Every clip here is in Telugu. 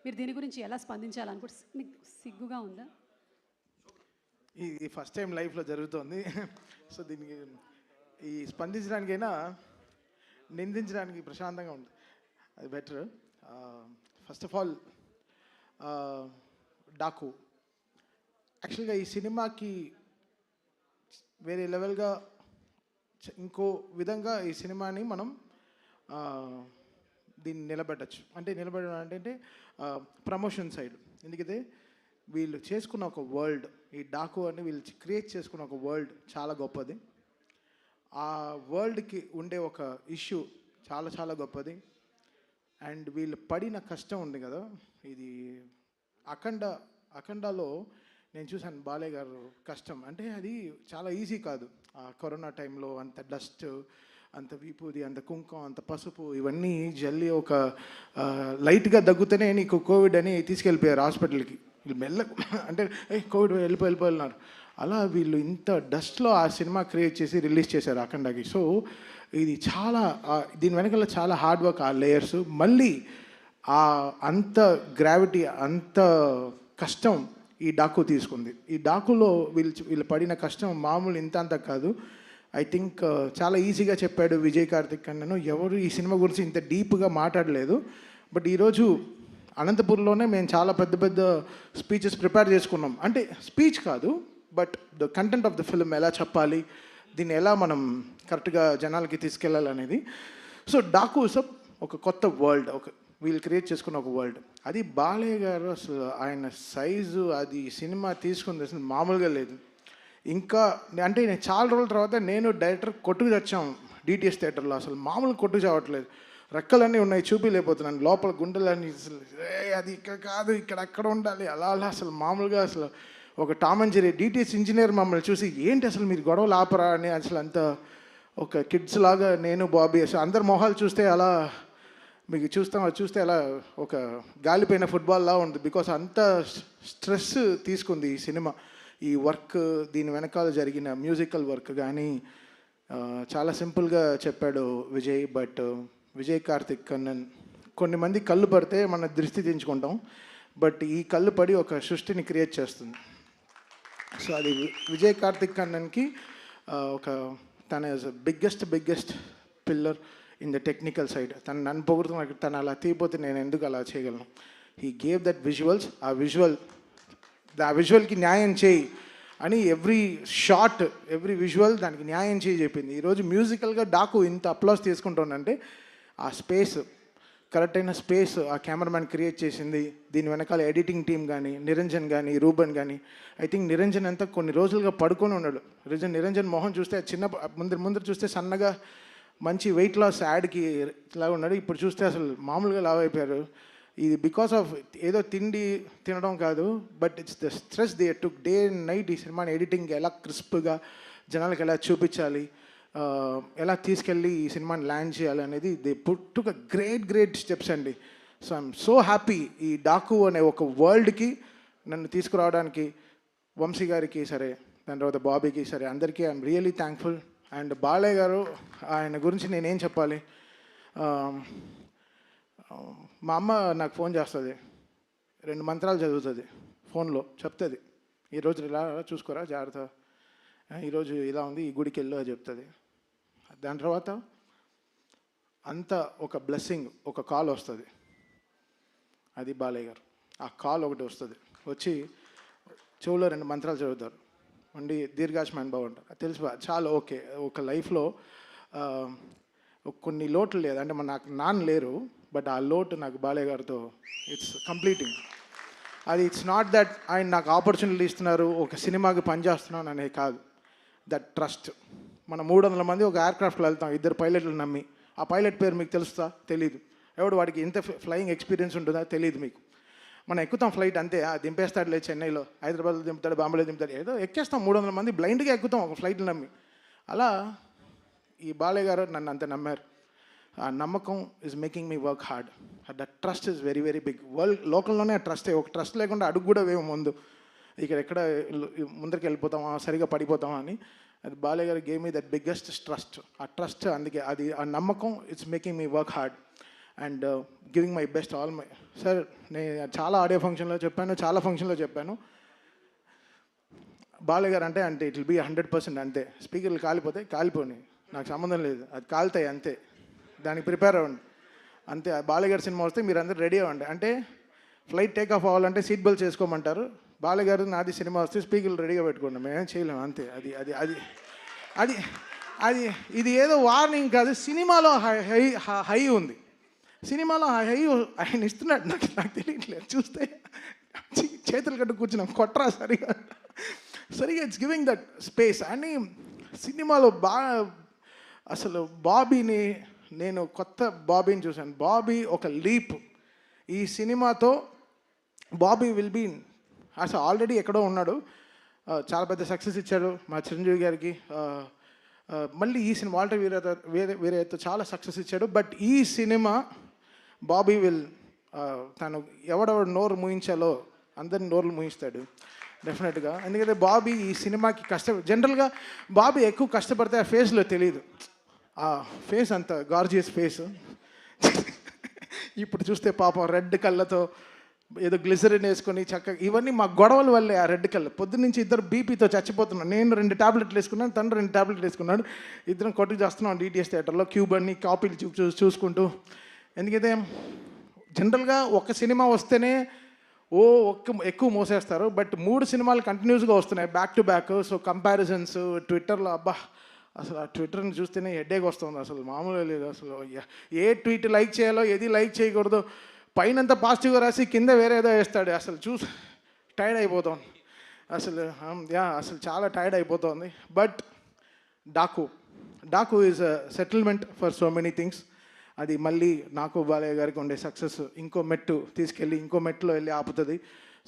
మీరు దీని గురించి ఎలా స్పందించాలనుకుంటే మీకు సిగ్గుగా ఉందా? ఇది ఫస్ట్ టైం లైఫ్లో జరుగుతోంది. సో దీనికి ఈ స్పందించడానికైనా నిందించడానికి ప్రశాంతంగా ఉంటుంది, అది better. First of all Daaku యాక్చువల్గా ఈ సినిమాకి వేరే లెవెల్గా ఇంకో విధంగా ఈ సినిమాని మనం దీన్ని నిలబెట్టచ్చు. అంటే నిలబెట్టడం అంటే ప్రమోషన్ సైడ్. ఎందుకంటే వీళ్ళు చేసుకున్న ఒక వరల్డ్, ఈ డాకు అని వీళ్ళు క్రియేట్ చేసుకున్న ఒక వరల్డ్ చాలా గొప్పది. ఆ వరల్డ్కి ఉండే ఒక ఇష్యూ చాలా చాలా గొప్పది. అండ్ వీళ్ళు పడిన కష్టం ఉంది కదా, ఇది అఖండాలో నేను చూశాను బాలయ్య గారు కష్టం. అంటే అది చాలా ఈజీ కాదు. ఆ కరోనా టైంలో అంత డస్ట్, అంత విభూది, అంత కుంకుమ, అంత పసుపు ఇవన్నీ జల్లి ఒక లైట్గా దగ్గుతూనే నీకు కోవిడ్ అని తీసుకెళ్ళిపోయారు హాస్పిటల్కి. వీళ్ళు మెల్ల అంటే కోవిడ్ వెళ్ళిపోయినారు. అలా వీళ్ళు ఇంత డస్ట్లో ఆ సినిమా క్రియేట్ చేసి రిలీజ్ చేశారు అఖండాకి. సో ఇది చాలా దీని వెనకాల చాలా హార్డ్ వర్క్, ఆ లేయర్స్, మళ్ళీ అంత గ్రావిటీ, అంత కష్టం ఈ డాకు తీసుకుంది. ఈ డాకులో వీళ్ళు పడిన కష్టం మామూలు ఇంత అంత కాదు. ఐ థింక్ చాలా ఈజీగా చెప్పాడు విజయ్ కార్తిక్ అన్నను. ఎవరు ఈ సినిమా గురించి ఇంత డీప్గా మాట్లాడలేదు. బట్ ఈరోజు అనంతపూర్లోనే మేము చాలా పెద్ద పెద్ద స్పీచెస్ ప్రిపేర్ చేసుకున్నాం. అంటే స్పీచ్ కాదు, but the content of the film ఎలా చెప్పాలి, దీన్ని ఎలా మనం కరెక్ట్గా జనాలకి తీసుకెళ్ళాలనేది. సో డాకు ఒక కొత్త వరల్డ్, వీళ్ళు క్రియేట్ చేసుకున్న ఒక వరల్డ్. అది బాలయ్య గారు అసలు ఆయన సైజు, అది సినిమా తీసుకుంది అసలు మామూలుగా లేదు. ఇంకా అంటే నేను చాలా రోజుల తర్వాత నేను డైరెక్టర్ కొట్టుకు తెచ్చాం డిటిఎస్ థియేటర్లో. అసలు మామూలు కొట్టుకు చావట్లేదు, రెక్కలన్నీ ఉన్నాయి, చూపిలేకపోతున్నాను, లోపల గుండెలన్నీ అసలు అది ఇక్కడ కాదు, ఇక్కడ అక్కడ ఉండాలి, అలా అసలు మామూలుగా అసలు ఒక Tom and Jerry DTS engineer మమ్మల్ని చూసి ఏంటి అసలు మీరు గొడవలు ఆపరా అని అసలు అంత ఒక కిడ్స్ లాగా నేను బాబీ అసలు అందరి మొహాలు చూస్తే అలా మీకు చూస్తే అలా ఒక గాలిపోయిన ఫుట్బాల్లా ఉంది. బికాస్ అంత స్ట్రెస్ తీసుకుంది ఈ సినిమా, ఈ వర్క్, దీని వెనకాల జరిగిన మ్యూజికల్ వర్క్ కానీ. చాలా సింపుల్గా చెప్పాడు విజయ్. బట్ విజయ్ కార్తిక్ కన్నన్ కొన్ని మంది కళ్ళు పడితే మన దృష్టి దించుకుంటాం, బట్ ఈ కళ్ళు పడి ఒక సృష్టిని క్రియేట్ చేస్తుంది. సో అది విజయ్ కార్తిక్ కన్నన్కి తన biggest pillar in the technical side. నన్ను పొగుడుతున్న తను అలా తీయపోతే నేను ఎందుకు అలా చేయగలను. హీ గేవ్ దట్ విజువల్స్, ఆ విజువల్కి న్యాయం చేయి అని ఎవ్రీ షాట్, ఎవ్రీ విజువల్ దానికి న్యాయం చేయి చెప్పింది. ఈరోజు మ్యూజికల్గా డాకు ఇంత అప్లాస్ తీసుకుంటుందంటే ఆ స్పేస్, కరెక్ట్ అయిన స్పేస్ ఆ కెమెరామ్యాన్ క్రియేట్ చేసింది. దీని వెనకాల ఎడిటింగ్ టీమ్ కానీ, నిరంజన్ కానీ, రూబన్ కానీ. ఐ థింక్ నిరంజన్ అంతా కొన్ని రోజులుగా పడుకొని ఉన్నాడు. నిరంజన్ మొహం చూస్తే ముందర చూస్తే సన్నగా మంచి వెయిట్ లాస్ యాడ్కి లాగా ఉన్నాడు. ఇప్పుడు చూస్తే అసలు మామూలుగా లావ్ అయిపోయారు. ఇది బికాస్ ఆఫ్ ఏదో తినడం కాదు, but it's the stress they took day and night. ఈ సినిమాని ఎడిటింగ్ ఎలా క్రిస్ప్గా జనాలకు ఎలా చూపించాలి, ఎలా తీసుకెళ్ళి ఈ సినిమాని ల్యాండ్ చేయాలి అనేది they took a great steps అండి. సో ఐఎమ్ సో హ్యాపీ ఈ డాకు అనే ఒక వరల్డ్కి నన్ను తీసుకురావడానికి వంశీ గారికి సరే, దాని తర్వాత బాబీకి సరే, అందరికీ I'm really thankful. And Balayya గారు, ఆయన గురించి నేనేం చెప్పాలి. మా అమ్మ నాకు ఫోన్ చేస్తుంది, 2 మంత్రాలు చదువుతుంది ఫోన్లో, చెప్తుంది ఈరోజు ఇలా చూసుకోరా జాగ్రత్త, ఈరోజు ఇలా ఉంది, ఈ గుడికి వెళ్ళు అని చెప్తుంది. దాని తర్వాత అంత ఒక బ్లెస్సింగ్, ఒక కాల్ వస్తుంది, అది బాలయ్య గారు. ఆ కాల్ ఒకటి వస్తుంది, వచ్చి చెవులో 2 మంత్రాలు చదువుతారు, ఉండి దీర్ఘాయుష్మాన్ భవ అంటారు. తెలుసు చాలా ఓకే. ఒక లైఫ్లో కొన్ని లోట్లు లేదు, అంటే నాకు నాన్న లేరు, బట్ ఆ లోటు నాకు బాలయ్య గారితో ఇట్స్ కంప్లీటింగ్. అది ఇట్స్ నాట్ దట్ ఆయన నాకు ఆపర్చునిటీ ఇస్తున్నారు, ఒక సినిమాకి పనిచేస్తున్నాను అనేది కాదు. That trust. మనం 300 మంది ఒక ఎయిర్క్రాఫ్ట్లో వెళ్తాం, 2 పైలట్లు నమ్మి. ఆ పైలట్ పేరు మీకు తెలుస్తా? తెలీదు. ఎవడు వాడికి ఎంత ఫ్లయింగ్ ఎక్స్పీరియన్స్ ఉంటుందా తెలియదు మీకు. మనం ఎక్కుతాం ఫ్లైట్ అంతే, దింపేస్తాడులే చెన్నైలో, హైదరాబాద్లో దింపుతాడు, బాంబేలో దింపుతాడు, ఏదో ఎక్కేస్తాం. 300 మంది బ్లైండ్గా ఎక్కుతాం ఒక ఫ్లైట్లు నమ్మి. అలా ఈ బాలయ్య గారు నన్ను అంత నమ్మారు. ఆ నమ్మకం is making me work hard. That trust is very big. World లోకల్లోనే ఆ ట్రస్టే. ఒక ట్రస్ట్ లేకుండా అడుగు కూడా వేయం ముందు. ఎక్కడ ముందరికి వెళ్ళిపోతామా, సరిగా పడిపోతామా అని. అది బాలయ్య గారు game me that biggest trust. ఆ ట్రస్ట్, అందుకే అది ఆ నమ్మకం it's making me work hard. And giving my best all my sir. నేను చాలా ఆడియో ఫంక్షన్లో చెప్పాను, చాలా ఫంక్షన్లో చెప్పాను, బాలయ్య గారు అంటే ఇట్ విల్ బీ 100% అంతే. స్పీకర్లు కాలిపోతే కాలిపోని, నాకు సంబంధం లేదు, అది కాలుతాయి అంతే, దానికి ప్రిపేర్ అవ్వండి అంతే. బాలయ్య గారి సినిమా వస్తే మీరు అందరూ రెడీ అవ్వండి. అంటే ఫ్లైట్ టేక్ ఆఫ్ అవ్వాలంటే సీట్ బెల్ట్ చేసుకోమంటారు, బాలయ్య గారు నాది సినిమా వస్తే స్పీకర్లు రెడీగా పెట్టుకోండి, మేమేం చేయలేము అంతే. అది అది అది అది అది ఇది ఏదో వార్నింగ్ కాదు, సినిమాలో హై ఉంది, సినిమాలో హై ఆయన ఇస్తున్నాడు. నాకు తెలియట్లేదు, చూస్తే చేతులు కట్టు కూర్చున్నాం, కొట్రా సరిగా ఇట్స్ గివింగ్ దట్ స్పేస్. అని సినిమాలో బాగా అసలు బాబీని, నేను కొత్త బాబీని చూశాను. బాబీ ఒక లీప్. ఈ సినిమాతో బాబీ విల్ బీ అసలు ఆల్రెడీ ఎక్కడో ఉన్నాడు, చాలా పెద్ద సక్సెస్ ఇచ్చాడు మా చిరంజీవి గారికి. మళ్ళీ ఈ సినిమా వాల్టర్ వీరయ్యతో చాలా సక్సెస్ ఇచ్చాడు. బట్ ఈ సినిమా బాబీ విల్ తను ఎవడెవడు నోరు మూయించాలో అందరిని నోరులు మూయిస్తాడు డెఫినెట్గా. ఎందుకంటే బాబీ ఈ సినిమాకి జనరల్గా బాబీ ఎక్కువ కష్టపడితే ఆ ఫేస్లో తెలియదు, ఆ ఫేస్ అంత గార్జియస్ ఫేస్. ఇప్పుడు చూస్తే పాపం రెడ్ కళ్ళతో ఏదో గ్లిజరిన్ వేసుకొని చక్కగా, ఇవన్నీ మా గొడవల వల్లే. ఆ రెడ్ కళ్ళు పొద్దున్నుంచి ఇద్దరు బీపీతో చచ్చిపోతున్నాను. నేను 2 టాబ్లెట్లు వేసుకున్నాను, తను 2 టాబ్లెట్లు వేసుకున్నాడు, ఇద్దరం కొట్టుకు చేస్తున్నాం డిటిఎస్ థియేటర్లో క్యూబ్ అన్ని కాపీలు చూసుకుంటూ. ఎందుకైతే జనరల్గా ఒక సినిమా వస్తేనే ఎక్కువ మోసేస్తారు, బట్ 3 సినిమాలు కంటిన్యూస్గా వస్తున్నాయి back to back. So comparisons ట్విట్టర్లో, అబ్బా అసలు ఆ ట్విట్టర్ని చూస్తేనే హెడేక్ వస్తుంది, అసలు మామూలుగా లేదు. అసలు ఏ ట్వీట్ లైక్ చేయాలో ఏది లైక్ చేయకూడదు, పైనంతా పాజిటివ్గా రాసి కింద వేరే ఏదో వేస్తాడు. అసలు టైర్డ్ అయిపోతుంది అసలు. అసలు చాలా టైర్డ్ అయిపోతుంది. But Daaku is a settlement for so many things. అది మళ్ళీ నాకు బాలయ్య గారికి ఉండే సక్సెస్ ఇంకో మెట్టు తీసుకెళ్ళి ఇంకో మెట్టులో వెళ్ళి ఆపుతుంది.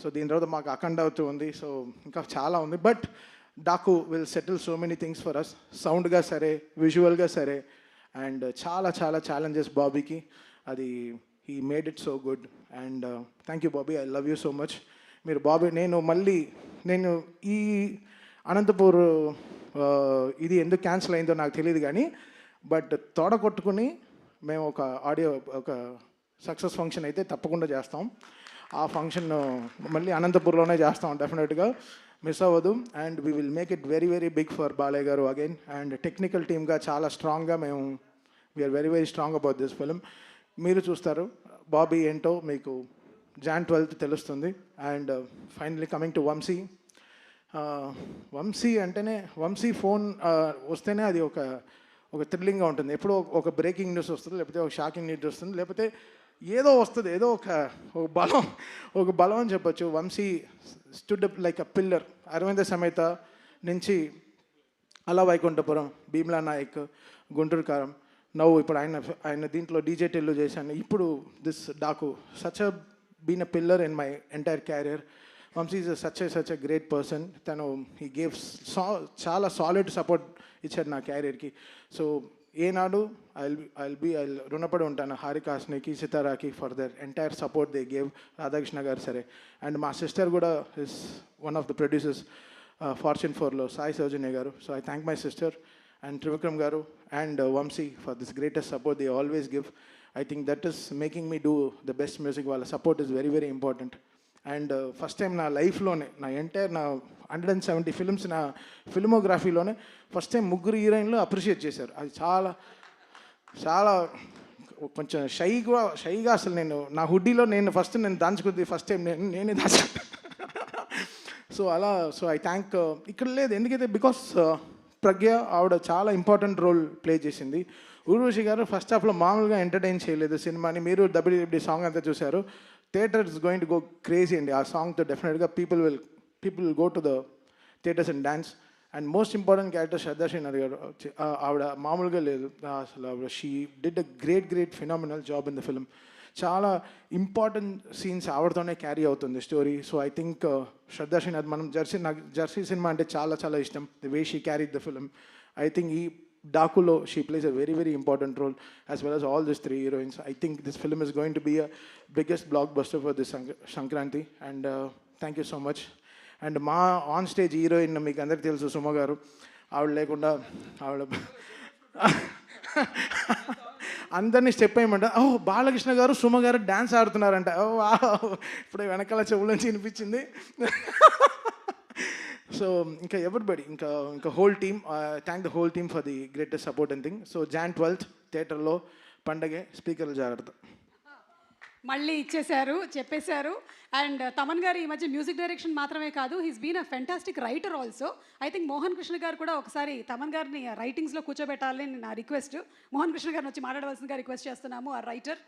సో దీని తర్వాత మాకు అఖండ అవుతూ ఉంది, సో ఇంకా చాలా ఉంది. But Daaku will settle so many things for us, సౌండ్గా సరే, విజువల్గా సరే. అండ్ చాలా చాలా ఛాలెంజెస్ బాబీకి, అది he made it so good. And thank you Bobby, I love you so much. మీరు బాబీ, నేను ఈ అనంతపూర్ ఇది ఎందుకు క్యాన్సిల్ అయిందో నాకు తెలియదు కానీ, బట్ తోడ కొట్టుకుని మేము ఒక సక్సెస్ ఫంక్షన్ అయితే తప్పకుండా చేస్తాం. ఆ ఫంక్షన్ మళ్ళీ అనంతపూర్లోనే చేస్తాం డెఫినెట్గా, మిస్ అవ్వదు. And we will make it very very big for Balayya గారు అగైన్. అండ్ టెక్నికల్ టీమ్గా చాలా స్ట్రాంగ్గా we are very very strong about this film. మీరు చూస్తారు బాబీ ఏంటో మీకు Jan 12th తెలుస్తుంది. And finally coming to Vamsi. Vamsi అంటేనే, వంశీ ఫోన్ వస్తేనే అది ఒక థ్రిల్లింగ్గా ఉంటుంది. ఎప్పుడో ఒక బ్రేకింగ్ న్యూస్ వస్తుంది, లేకపోతే ఒక షాకింగ్ న్యూస్ వస్తుంది, లేకపోతే ఏదో వస్తుంది, ఏదో ఒక బలం అని చెప్పొచ్చు. Vamsi stood up like a pillar. Aravinda Sametha నుంచి అలా వైకుంఠపురం, భీమ్లా నాయక్, గుంటూరు కారం, నవ్వు ఇప్పుడు ఆయన దీంట్లో డీజే టెల్లు చేశాను, ఇప్పుడు this Daaku. Such a been a pillar in my entire career. Vamsi is such a great person. తను హీ గేవ్ చాలా సాలిడ్ సపోర్ట్ ఇచ్చాడు నా క్యారియర్కి. సో ఏనాడు ఐ రుణపడి ఉంటాను హారికాస్నికి, సితారాకి for their entire support they gave. Radhakrishna garu సరే, అండ్ మా సిస్టర్ కూడా is one of the producers Fortune 4లో, Sai Soujanya garu. So I thank my sister and Trivikram garu and Vamsi for this greatest support they always give. I think that is making me do the best music. వాళ్ళ support is very very important. And first time నా లైఫ్లోనే, నా ఎంటైర్ నా 170 ఫిల్మ్స్ నా ఫిల్మోగ్రఫీలోనే ఫస్ట్ టైం 3 హీరోయిన్లు అప్రిషియేట్ చేశారు. అది చాలా చాలా కొంచెం షైగా అసలు నేను నా హుడ్డీలో నేను దాచుకుంది ఫస్ట్ టైం నేనే దాచుకుంటాను. So I thank. ఇక్కడ లేదు ఎందుకైతే బికాస్ ప్రజ్ఞ ఆవిడ చాలా ఇంపార్టెంట్ రోల్ ప్లే చేసింది. ఊర్వశి గారు ఫస్ట్ హాఫ్లో మామూలుగా ఎంటర్టైన్ చేయలేదు సినిమాని. మీరు WWD సాంగ్ అంతా చూశారు. Theatre is going to go crazy అండి. ఆ సాంగ్తో డెఫినెట్గా people will go to the theatres and dance. And most important character Shraddha Srinath garu. ఆవిడ మామూలుగా లేదు అసలు. ఆవిడ she did a great phenomenal job in the film. చాలా ఇంపార్టెంట్ సీన్స్ ఆవిడతోనే క్యారీ అవుతుంది story. So I think Shraddha Srinath, నాకు జెర్సీ సినిమా అంటే చాలా చాలా ఇష్టం. The way she carried the film. I think ఈ డాకులో she plays a very very important role as well as all these 3 heroines. I think this film is going to be a biggest blockbuster for this Sankranti. And thank you so much. And మా ఆన్ స్టేజ్ హీరోయిన్ మీకు అందరికీ తెలుసు, సుమ గారు. ఆవిడ లేకుండా అందరినీ స్టెప్ వేయమంట. ఓ బాలకృష్ణ గారు సుమ గారు డ్యాన్స్ ఆడుతున్నారంట. ఓ వా, ఇప్పుడు వెనకాల చెవుల నుంచి వినిపించింది. సో ఇంకా ఎవ్రీబడి, ఇంకా whole team, thank the whole team for the greatest support and thing. So Jan 12th థియేటర్లో పండగే, స్పీకర్లు జాగ్రత్త. మళ్ళీ ఇచ్చేశారు, చెప్పేశారు. అండ్ తమన్ గారు ఈ మధ్య మ్యూజిక్ డైరెక్షన్ మాత్రమే కాదు, he's been a fantastic writer also. I think Mohan Krishna గారు కూడా ఒకసారి తమన్ గారిని రైటింగ్స్లో కూర్చోబెట్టాలని నా రిక్వెస్ట్. మోహన్ కృష్ణ గారిని వచ్చి మాట్లాడవలసిందిగా రిక్వెస్ట్ చేస్తున్నాము, ఆ రైటర్.